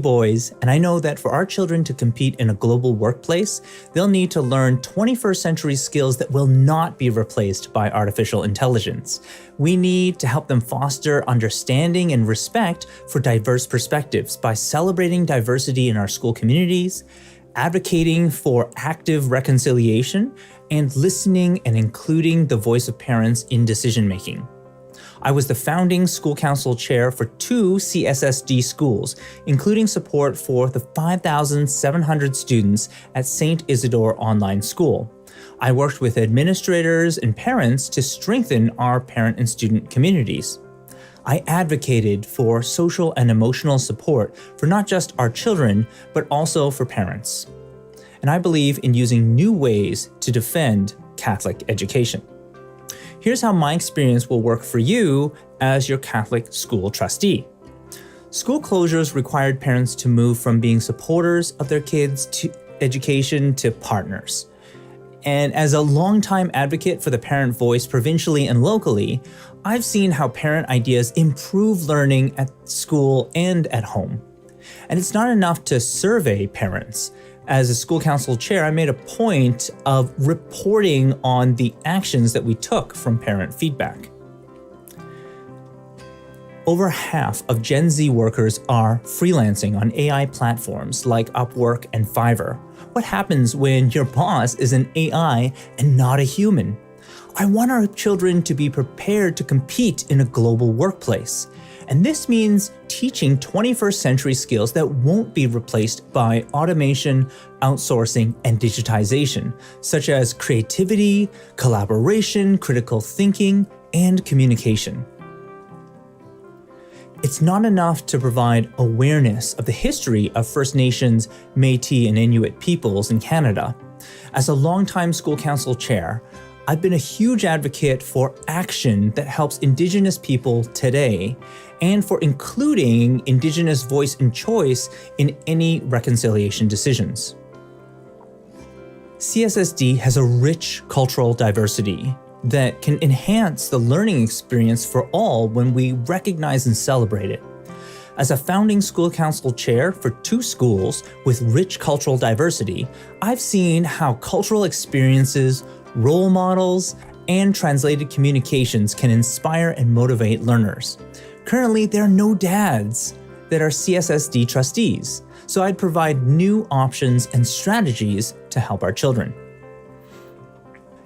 boys, and I know that for our children to compete in a global workplace, they'll need to learn 21st century skills that will not be replaced by artificial intelligence. We need to help them foster understanding and respect for diverse perspectives by celebrating diversity in our school communities, advocating for active reconciliation, and listening and including the voice of parents in decision-making. I was the founding school council chair for 2 CSSD schools, including support for the 5,700 students at St Isidore Online School. I worked with administrators and parents to strengthen our parent and student communities. I advocated for social and emotional support for not just our children, but also for parents. And I believe in using new ways to defend Catholic education. Here's how my experience will work for you as your Catholic school trustee. School closures required parents to move from being supporters of their kids' education to partners. And as a longtime advocate for the parent voice provincially and locally, I've seen how parent ideas improve learning at school and at home. And it's not enough to survey parents. As a school council chair, I made a point of reporting on the actions that we took from parent feedback. Over half of Gen Z workers are freelancing on AI platforms like Upwork and Fiverr. What happens when your boss is an AI and not a human? I want our children to be prepared to compete in a global workplace. And this means teaching 21st century skills that won't be replaced by automation, outsourcing, and digitization, such as creativity, collaboration, critical thinking, and communication. It's not enough to provide awareness of the history of First Nations, Métis, and Inuit peoples in Canada. As a longtime school council chair, I've been a huge advocate for action that helps Indigenous people today and for including Indigenous voice and choice in any reconciliation decisions. CSSD has a rich cultural diversity that can enhance the learning experience for all when we recognize and celebrate it. As a founding school council chair for 2 schools with rich cultural diversity, I've seen how cultural experiences, role models, and translated communications can inspire and motivate learners. Currently, there are no dads that are CSSD trustees, so I'd provide new options and strategies to help our children.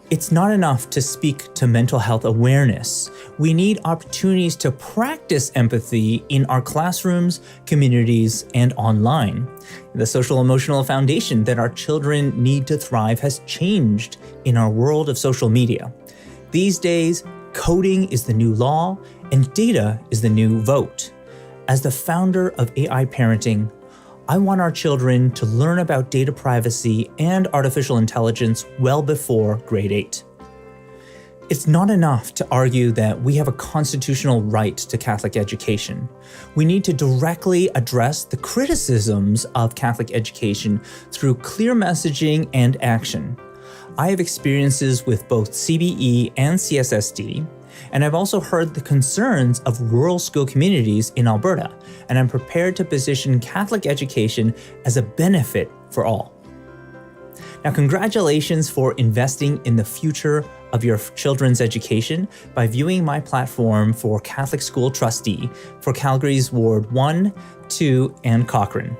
It's not enough to speak to mental health awareness. We need opportunities to practice empathy in our classrooms, communities, and online. The social emotional foundation that our children need to thrive has changed in our world of social media. These days, coding is the new law, and data is the new vote. As the founder of AI Parenting, I want our children to learn about data privacy and artificial intelligence well before grade 8. It's not enough to argue that we have a constitutional right to Catholic education. We need to directly address the criticisms of Catholic education through clear messaging and action. I have experiences with both CBE and CSSD, and I've also heard the concerns of rural school communities in Alberta, and I'm prepared to position Catholic education as a benefit for all. Now, congratulations for investing in the future of your children's education by viewing my platform for Catholic School Trustee for Calgary's Ward 1, 2, and Cochrane.